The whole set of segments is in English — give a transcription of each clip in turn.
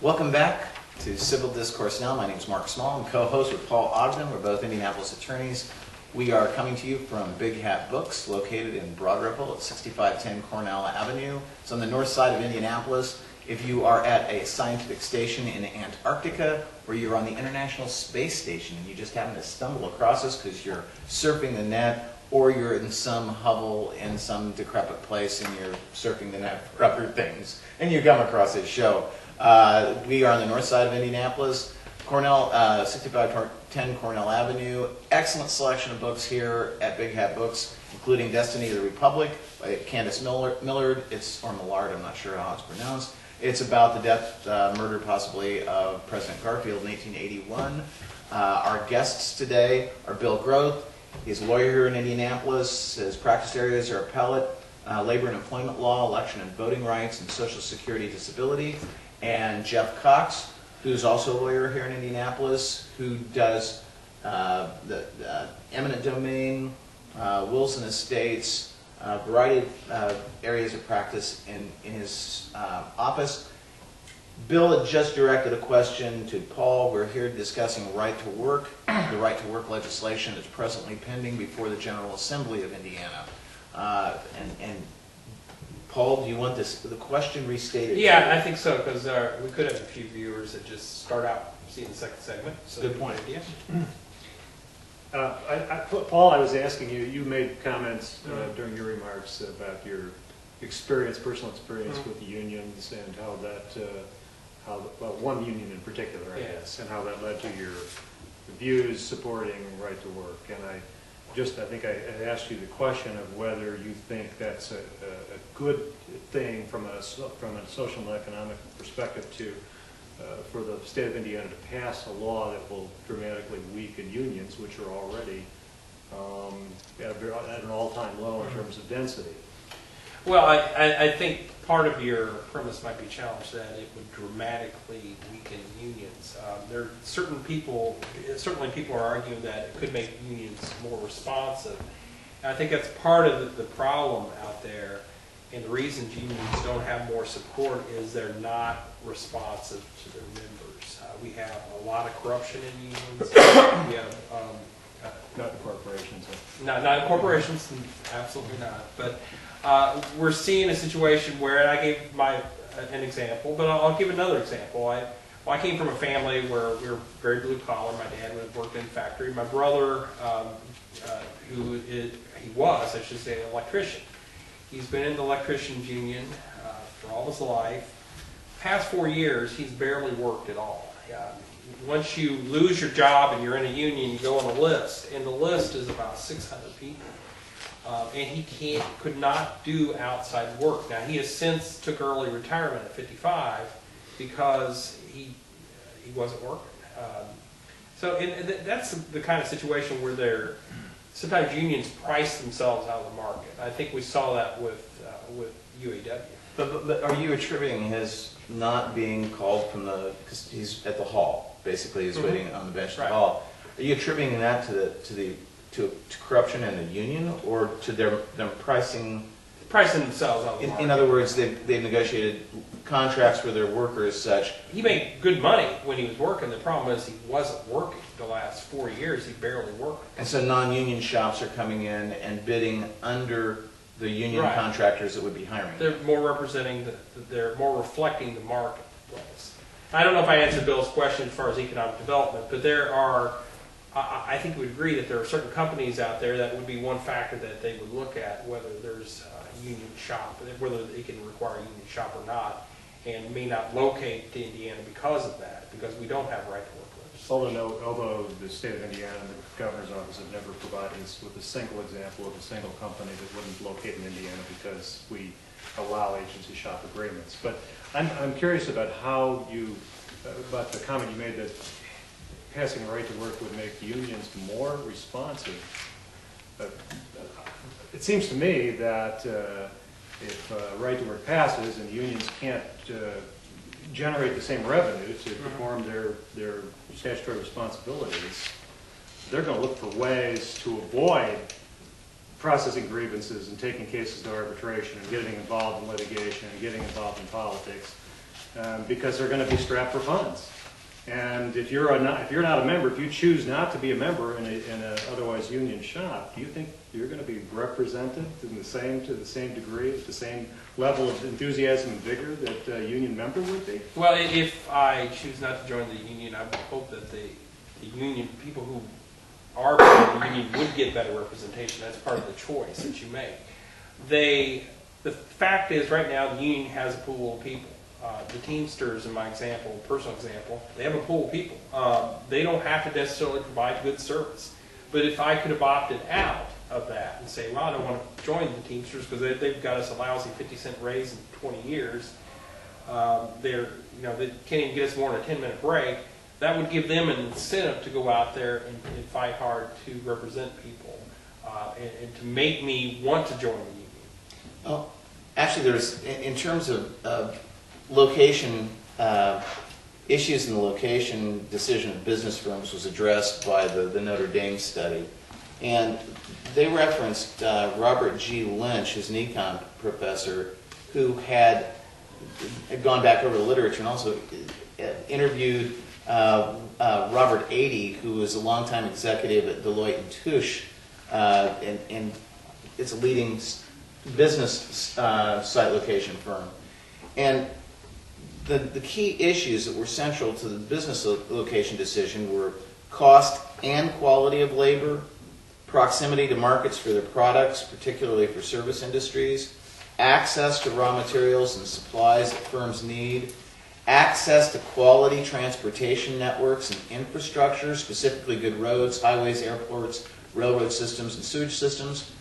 Welcome back to Civil Discourse Now. My name is Mark Small. I'm co-host with Paul Ogden. We're both Indianapolis attorneys. We are coming to you from Big Hat Books, located in Broad Ripple at 6510 Cornell Avenue. It's on the north side of Indianapolis. If you are at a scientific station in Antarctica, or you're on the International Space Station and you just happen to stumble across us because you're surfing the net, or you're in some hovel in some decrepit place and you're surfing the net for other things, and you come across this show. We are on the north side of Indianapolis, Cornell, 6510 Cornell Avenue. Excellent selection of books here at Big Hat Books, including Destiny of the Republic by Candace Millard. Or Millard, I'm not sure how it's pronounced. It's about the death, murder possibly, of President Garfield in 1881. Our guests today are Bill Groth. He's a lawyer here in Indianapolis. His practice areas are appellate, labor and employment law, election and voting rights, and Social Security disability. And Jeff Cox, who's also a lawyer here in Indianapolis, who does the eminent domain, wills and estates, a variety of areas of practice in his office. Bill had just directed a question to Paul. We're here discussing right to work, the right to work legislation that's presently pending before the General Assembly of Indiana. And Paul, do you want the question restated? Yeah, I think so, because we could have a few viewers that just start out seeing the second segment. So good point. Idea. Paul, I was asking you, you made comments during your remarks about your experience, personal experience with the unions, and how that, well, one union in particular, I guess, and how that led to your views supporting right to work. And I think I asked you the question of whether you think that's a good thing from a social and economic perspective for the state of Indiana to pass a law that will dramatically weaken unions, which are already at an all-time low in terms of density. Well, I think part of your premise might be challenged that it would dramatically weaken unions. There are certainly people are arguing that it could make unions more responsive. And I think that's part of the problem out there, and the reason unions don't have more support is they're not responsive to their members. We have a lot of corruption in unions. We have Not in corporations. not in corporations, absolutely not. But we're seeing a situation where, and I gave an example, but I'll give another example. I came from a family where we were very blue collar. My dad worked in a factory. My brother, he was, I should say, an electrician. He's been in the electricians union for all his life. Past 4 years, he's barely worked at all. Once you lose your job and you're in a union, you go on a list, and the list is about 600 people. And he could not do outside work. Now, he has since took early retirement at 55 because he wasn't working. That's the kind of situation where sometimes unions price themselves out of the market. I think we saw that with UAW. But are you attributing his not being called from because he's at the hall, basically he's waiting on the bench at the hall. Are you attributing that to corruption in the union, or to them pricing Themselves out of the market? In other words, they've negotiated contracts for their workers such. He made good money when he was working. The problem is he wasn't working the last 4 years. He barely worked. And so non-union shops are coming in and bidding under the union contractors that would be hiring. They're more they're more reflecting the marketplace. I don't know if I answered Bill's question as far as economic development, but I think we would agree that there are certain companies out there that would be one factor that they would look at, whether there's a union shop, whether they can require a union shop or not, and may not locate to Indiana because of that, because we don't have right to work legislation. Although the state of Indiana and the governor's office have never provided us with a single example of a single company that wouldn't locate in Indiana because we allow agency shop agreements. But I'm curious about about the comment you made that passing right to work would make unions more responsive. It seems to me that if right to work passes and unions can't generate the same revenue to perform their statutory responsibilities, they're going to look for ways to avoid processing grievances and taking cases to arbitration and getting involved in litigation and getting involved in politics because they're going to be strapped for funds. And if you're not a member, if you choose not to be a member in a otherwise union shop, do you think you're going to be represented to the same degree, with the same level of enthusiasm and vigor that a union member would be? Well, if I choose not to join the union, I would hope that the union, people who are part of the union would get better representation. That's part of the choice that you make. The fact is, right now, the union has a pool of people. The Teamsters, in my example, personal example, they have a pool of people. They don't have to necessarily provide good service. But if I could have opted out of that and say, well, I don't want to join the Teamsters because they've got us a lousy 50-cent raise in 20 years. They can't even get us more than a 10-minute break. That would give them an incentive to go out there and fight hard to represent people and to make me want to join the union. Well, actually, there's, in terms of location, issues in the location decision of business firms was addressed by the Notre Dame study. And they referenced Robert G. Lynch, who's an econ professor, who had gone back over the literature and also interviewed Robert Adey, who was a longtime executive at Deloitte and Touche, and it's a leading business site location firm. And the key issues that were central to the business location decision were cost and quality of labor, proximity to markets for their products, particularly for service industries, access to raw materials and supplies that firms need, access to quality transportation networks and infrastructure, specifically good roads, highways, airports, railroad systems, and sewage systems,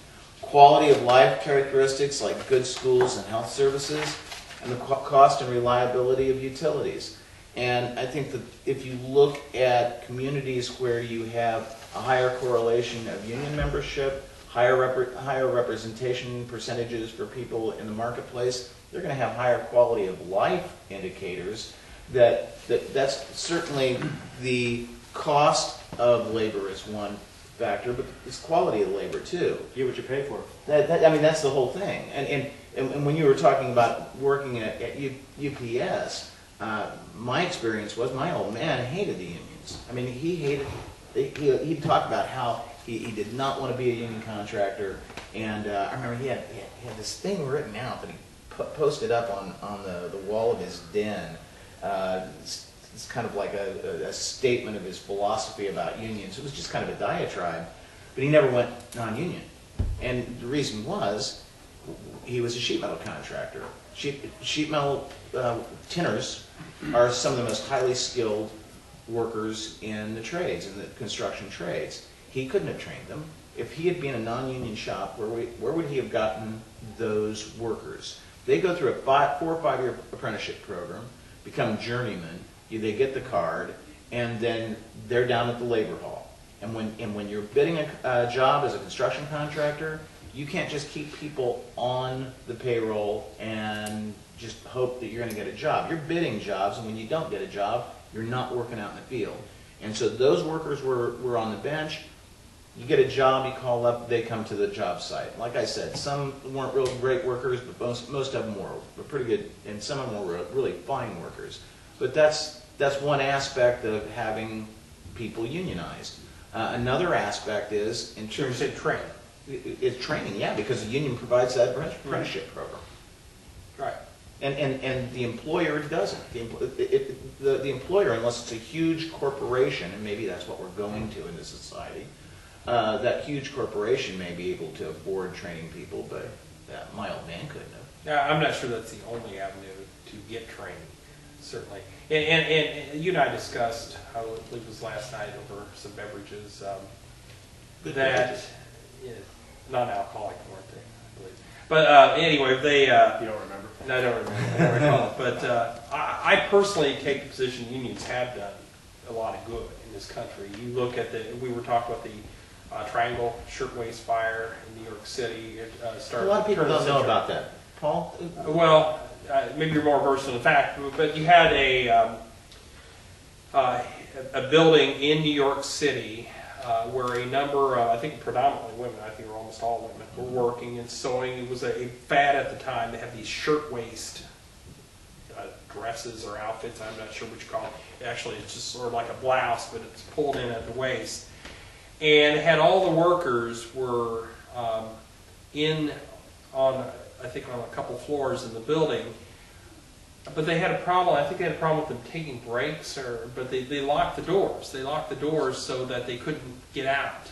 quality of life characteristics like good schools and health services, and the cost and reliability of utilities. And I think that if you look at communities where you have a higher correlation of union membership, higher representation percentages for people in the marketplace, they're going to have higher quality of life indicators. That's certainly the cost of labor is one factor, but it's quality of labor too. Get what you pay for. I mean, that's the whole thing. And when you were talking about working at UPS, my experience was my old man hated the unions. I mean, he'd talk about how he did not want to be a union contractor. And I remember he had this thing written out that he posted up on the wall of his den. It's kind of like a statement of his philosophy about unions. It was just kind of a diatribe, but he never went non-union. And the reason was he was a sheet metal contractor. Sheet metal tinners are some of the most highly skilled workers in the trades, in the construction trades. He couldn't have trained them. If he had been a non-union shop, where would he have gotten those workers? They go through a 4 or 5 year apprenticeship program, become journeymen. They get the card, and then they're down at the labor hall. And when you're bidding a job as a construction contractor, you can't just keep people on the payroll and just hope that you're going to get a job. You're bidding jobs, and when you don't get a job, you're not working out in the field. And so those workers were on the bench. You get a job, you call up, they come to the job site. Like I said, some weren't real great workers, but most of them were pretty good, and some of them were really fine workers. But that's one aspect of having people unionized. Another aspect is in terms of training. It's training, yeah, because the union provides that apprenticeship program. Right. And the employer doesn't. The employer, unless it's a huge corporation, and maybe that's what we're going to in this society, that huge corporation may be able to afford training people, but my old man couldn't have. Yeah, I'm not sure that's the only avenue to get training, certainly. And you and I discussed, I believe it was last night over some beverages, non-alcoholic, weren't they, I believe. But anyway, they... You don't remember? No, I don't remember. I don't recall. But I personally take the position unions have done a lot of good in this country. You look at we were talking about the Triangle Shirtwaist Fire in New York City. A lot of people don't know about that. Paul? Well, maybe you're more versed in the fact, but you had a building in New York City where a number of, I think predominantly women, I think were almost all women, were working and sewing. It was a fad at the time to have these shirtwaist dresses or outfits, I'm not sure what you call it. Actually, it's just sort of like a blouse, but it's pulled in at the waist. And had all the workers were I think on a couple floors in the building, but they had a problem. I think they had a problem with them taking breaks, but they locked the doors. They locked the doors so that they couldn't get out.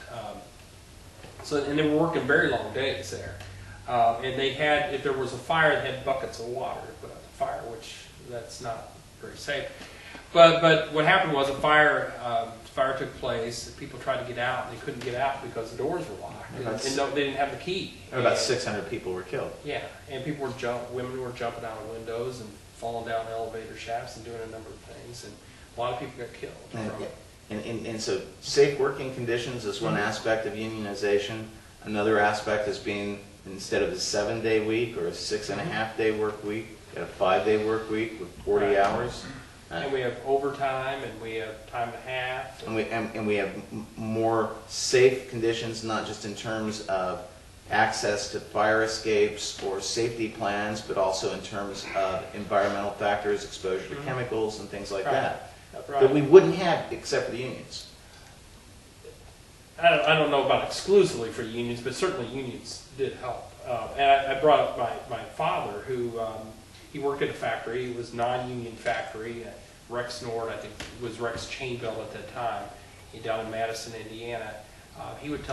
And they were working very long days there. And they had, if there was a fire, they had buckets of water to put out the fire, which that's not very safe. But what happened was a fire took place. People tried to get out, and they couldn't get out because the doors were locked, and no, they didn't have the key. About 600 people were killed. Yeah, and women were jumping out of windows and falling down elevator shafts and doing a number of things, and a lot of people got killed from it. And so safe working conditions is one aspect of unionization. Another aspect is being, instead of a 7-day week or a 6.5-day work week, a 5-day work week with 40 hours. And we have overtime, and we have time and a half. And we have more safe conditions, not just in terms of access to fire escapes or safety plans, but also in terms of environmental factors, exposure to chemicals and things like that. That we wouldn't have except for the unions. I don't know about exclusively for unions, but certainly unions did help. And I brought up my father, who he worked at a factory. It was a non-union factory. Rex Nord, I think, was Rex Chainbelt at that time, down in Madison, Indiana. We'd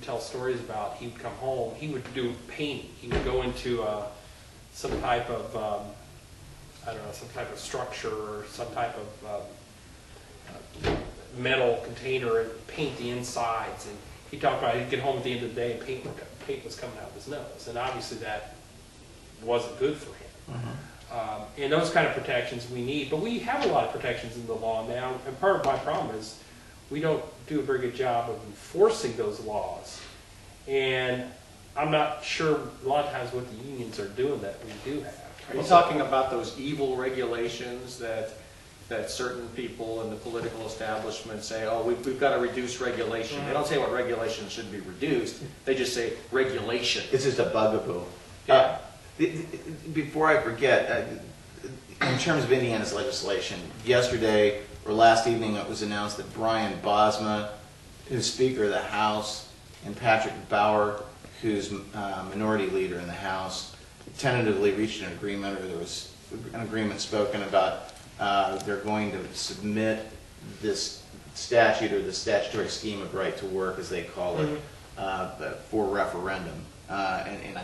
tell stories about, he would come home, he would do painting. He would go into some type of, some type of structure or some type of metal container and paint the insides. And he talked about he'd get home at the end of the day and paint was coming out of his nose. And obviously that wasn't good for him. And those kind of protections we need, but we have a lot of protections in the law now, and part of my problem is we don't do a very good job of enforcing those laws, and I'm not sure a lot of times what the unions are doing that we do have. Are you talking about those evil regulations that certain people in the political establishment say, oh, we've got to reduce regulation? They don't say what regulations should be reduced, they just say regulation. It's just a bugaboo. Yeah. Before I forget, in terms of Indiana's legislation, yesterday or last evening it was announced that Brian Bosma, who's Speaker of the House, and Patrick Bauer, who's Minority Leader in the House, tentatively reached an agreement, or there was an agreement spoken about they're going to submit this statute, or the statutory scheme of right to work, as they call it, for referendum. And I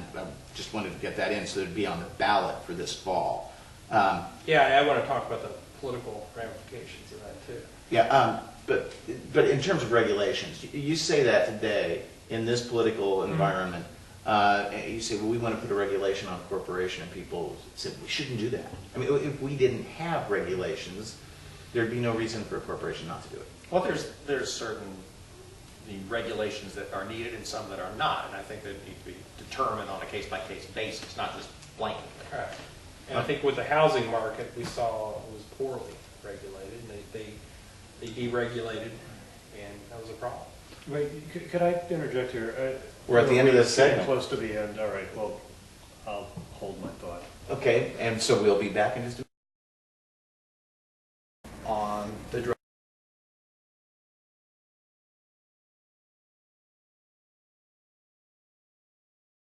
just wanted to get that in so it'd be on the ballot for this fall. Yeah, I want to talk about the political ramifications of that too. Yeah, but in terms of regulations, you say that today in this political environment. You say, well, we want to put a regulation on a corporation, and people said we shouldn't do that. I mean, if we didn't have regulations, there'd be no reason for a corporation not to do it. Well, there's certain regulations that are needed and some that are not, and I think that need to be determined on a case-by-case basis, not just blanket. Correct. And I think with the housing market, we saw it was poorly regulated, and they deregulated, and that was a problem. Wait, could I interject here? We're at the end of this segment. Close to the end. All right. Well, I'll hold my thought. Okay, and so we'll be back in just a